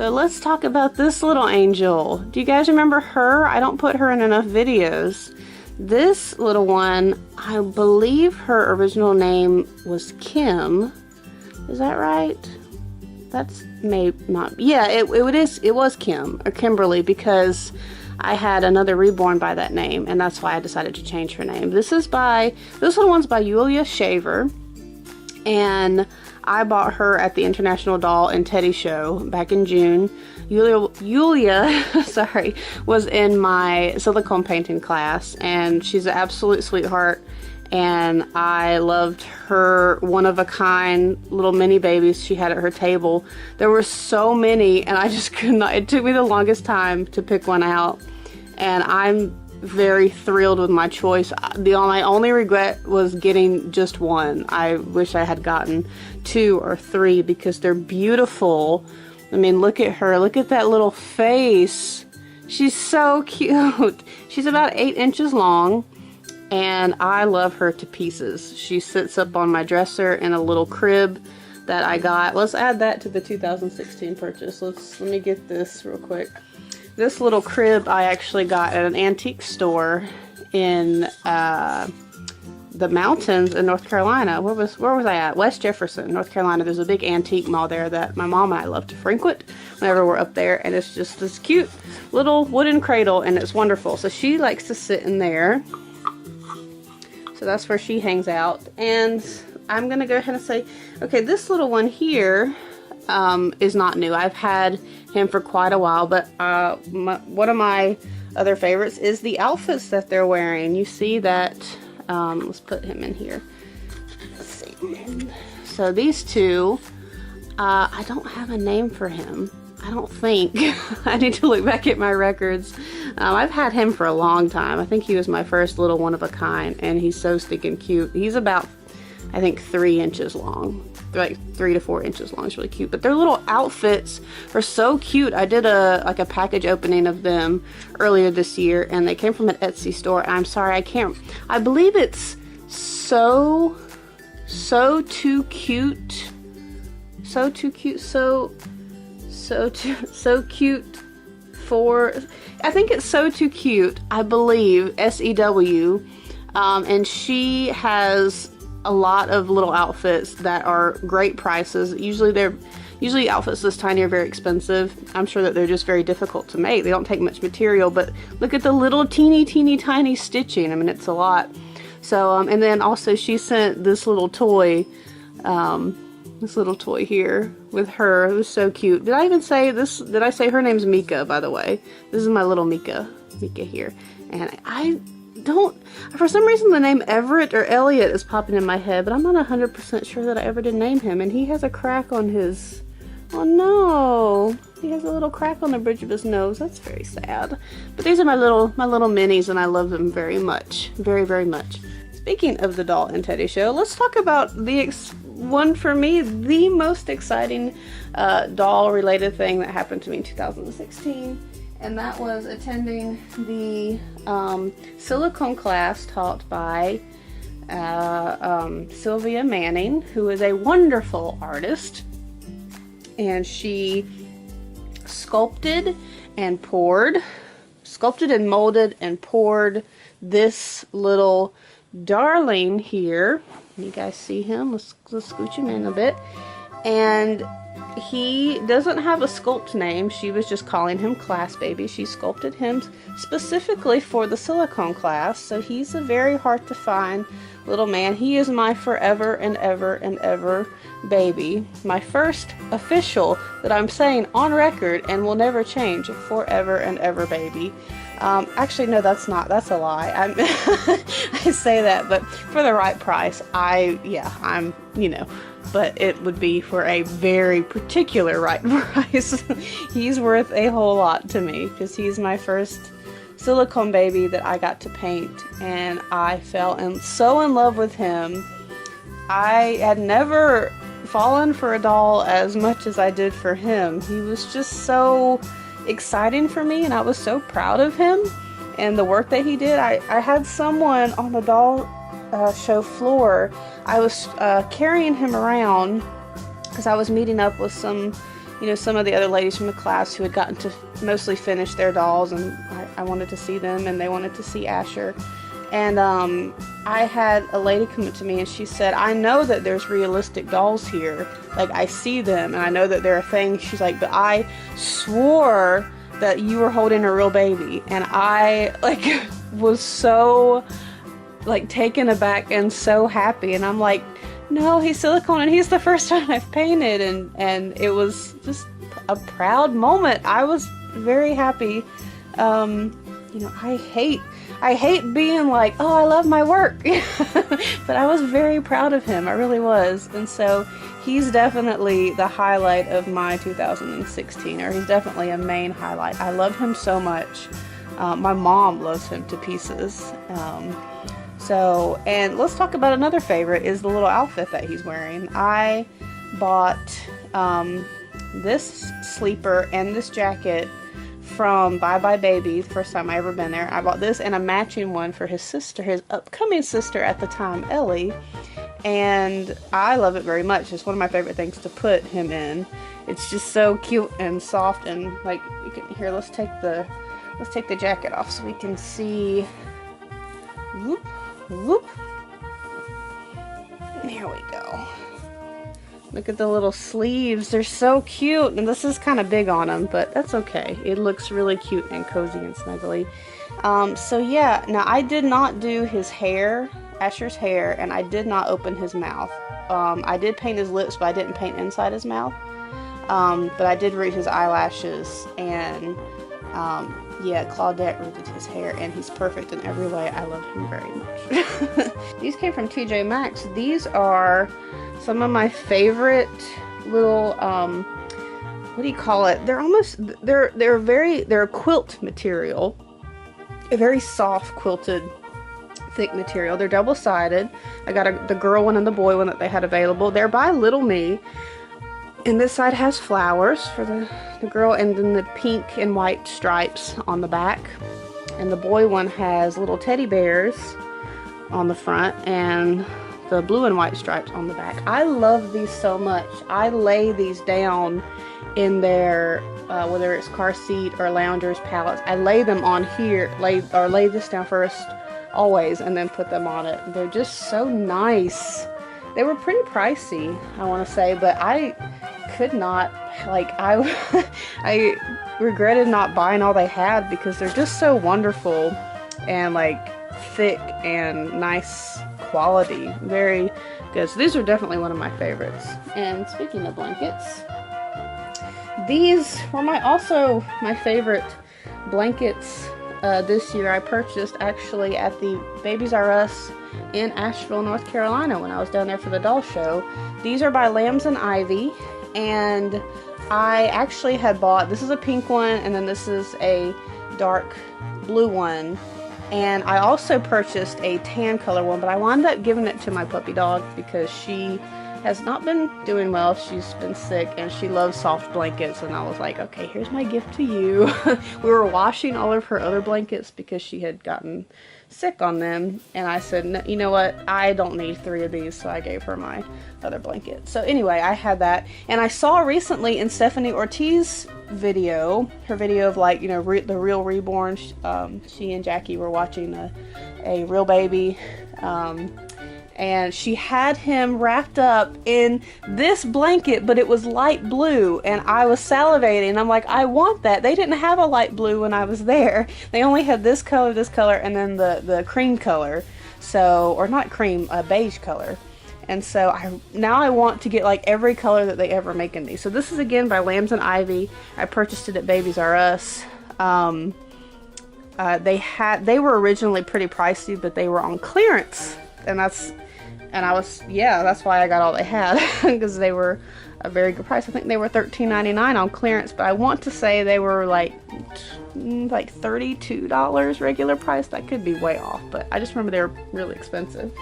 So let's talk about this little angel. Do you guys remember her? I don't put her in enough videos. This little one, I believe her original name was Kim. Is that right? That's may not. Yeah, it was Kim or Kimberly, because I had another Reborn by that name, and that's why I decided to change her name. This little one's by Julia Shaver, and I bought her at the International Doll and Teddy Show back in June. Julia sorry, was in my silicone painting class, and she's an absolute sweetheart, and I loved her one-of-a-kind little mini babies she had at her table. There were so many, and I just could not, it took me the longest time to pick one out, and I'm very thrilled with my choice. My only regret was getting just one. I wish I had gotten 2 or 3 because they're beautiful. I mean, look at her. Look at that little face. She's so cute. She's about 8 inches long, and I love her to pieces. She sits up on my dresser in a little crib that I got. Let's add that to the 2016 purchase. Let me get this real quick. This little crib I actually got at an antique store in the mountains in North Carolina. Where was I at? West Jefferson, North Carolina. There's a big antique mall there that my mom and I love to frequent whenever we're up there, and it's just this cute little wooden cradle, and it's wonderful. So she likes to sit in there. So that's where she hangs out. And I'm gonna go ahead and say, okay, this little one here is not new. I've had him for quite a while, but one of my other favorites is the outfits that they're wearing. You see that, let's put him in here. Let's see. So these two, I don't have a name for him. I don't think. I need to look back at my records. I've had him for a long time. I think he was my first little one-of-a-kind, and he's so stinking cute. He's about, I think, 3 inches long. They're like 3 to 4 inches long. It's really cute. But their little outfits are so cute. I did a package opening of them earlier this year, and they came from an Etsy store. And I'm sorry, I believe it's so too cute. So cute for, I think it's So Too Cute, I believe, SEW, and she has a lot of little outfits that are great prices. Usually outfits this tiny are very expensive. I'm sure that they're just very difficult to make. They don't take much material, but look at the little teeny tiny stitching. I mean, it's a lot. So, and then also she sent this little toy, here with her. It was so cute. Did I even say this? Did I say her name's Mika, by the way? This is my little Mika here. And I don't, for some reason the name Everett or Elliot is popping in my head, but I'm not 100% sure that I ever did name him. And he has a crack on his, oh no, he has a little crack on the bridge of his nose. That's very sad. But these are my little minis, and I love them very much. Very much. Speaking of the Doll and Teddy Show, let's talk about one, for me, the most exciting doll related thing that happened to me in 2016, and that was attending the silicone class taught by Sylvia Manning, who is a wonderful artist, and she sculpted and molded and poured this little darling here. You guys see him? Let's scooch him in a bit. And he doesn't have a sculpt name. She was just calling him Class Baby. She sculpted him specifically for the silicone class. So he's a very hard to find little man. He is my forever and ever baby. My first official that I'm saying on record and will never change, forever and ever baby. Actually, no, that's a lie. I say that, but for the right price, I'm, but it would be for a very particular right price. He's worth a whole lot to me because he's my first silicone baby that I got to paint, and I fell so in love with him. I had never fallen for a doll as much as I did for him. He was just so exciting for me, and I was so proud of him and the work that he did. I had someone on the doll show floor. I was carrying him around because I was meeting up with some you know, some of the other ladies from the class who had gotten to mostly finish their dolls, and I wanted to see them, and they wanted to see Asher. And I had a lady come up to me and she said, I know that there's realistic dolls here. Like, I see them and I know that they're a thing. She's like, but I swore that you were holding a real baby. And I, like, was so, like, taken aback and so happy. And I'm like, no, he's silicone and he's the first one I've painted. And it was just a proud moment. I was very happy. You know, I hate being like, oh, I love my work. But I was very proud of him. I really was. And so he's definitely the highlight of my 2016, or he's definitely a main highlight. I love him so much. My mom loves him to pieces. And let's talk about another favorite, is the little outfit that he's wearing. I bought this sleeper and this jacket from Bye Bye Baby, the first time I ever been there. I bought this and a matching one for his sister, his upcoming sister at the time, Ellie, and I love it very much. It's one of my favorite things to put him in. It's just so cute and soft, and like, you can here, let's take the jacket off so we can see. Whoop, whoop. There we go. Look at the little sleeves. They're so cute. And this is kind of big on them, but that's okay. It looks really cute and cozy and snuggly. So yeah, now I did not do his hair, Asher's hair, and I did not open his mouth. I did paint his lips, but I didn't paint inside his mouth. But I did root his eyelashes, and yeah, Claudette rooted his hair, and he's perfect in every way. I love him very much. These came from TJ Maxx. These are some of my favorite little, what do you call it? They're almost, they're a quilt material. A very soft quilted, thick material. They're double-sided. I got the girl one and the boy one that they had available. They're by Little Me. And this side has flowers for the girl, and then the pink and white stripes on the back. And the boy one has little teddy bears on the front, and the blue and white stripes on the back. I love these so much. I lay these down in their, whether it's car seat or loungers, pallets. I lay them on here, lay this down first, always, and then put them on it. They're just so nice. They were pretty pricey, I want to say, but I could not, like, I regretted not buying all they had because they're just so wonderful and, like, thick and nice quality. Very good. So these are definitely one of my favorites. And speaking of blankets, these were also my favorite blankets this year. I purchased actually at the Babies R Us in Asheville, North Carolina, when I was down there for the doll show. These are by Lambs and Ivy, and I actually had bought, this is a pink one, and then this is a dark blue one. And I also purchased a tan color one, but I wound up giving it to my puppy dog because she has not been doing well. She's been sick and she loves soft blankets, and I was like, okay, here's my gift to you. We were washing all of her other blankets because she had gotten sick on them, and I said, no, you know what, I don't need 3 of these, so I gave her my other blanket. So anyway, I had that, and I saw recently in Stephanie Ortiz's video, her video of, like, you know, the real Reborn, she and Jackie were watching a real baby, and she had him wrapped up in this blanket, but it was light blue, and I was salivating. I'm like, I want that. They didn't have a light blue when I was there. They only had this color, and then the cream color. So, or not cream, a beige color. And so now I want to get, like, every color that they ever make in these. So this is again by Lambs and Ivy. I purchased it at Babies R Us. They were originally pretty pricey, but they were on clearance, and that's why I got all they had, because they were a very good price. I think they were $13.99 on clearance, but I want to say they were like $32 regular price. That could be way off, but I just remember they were really expensive.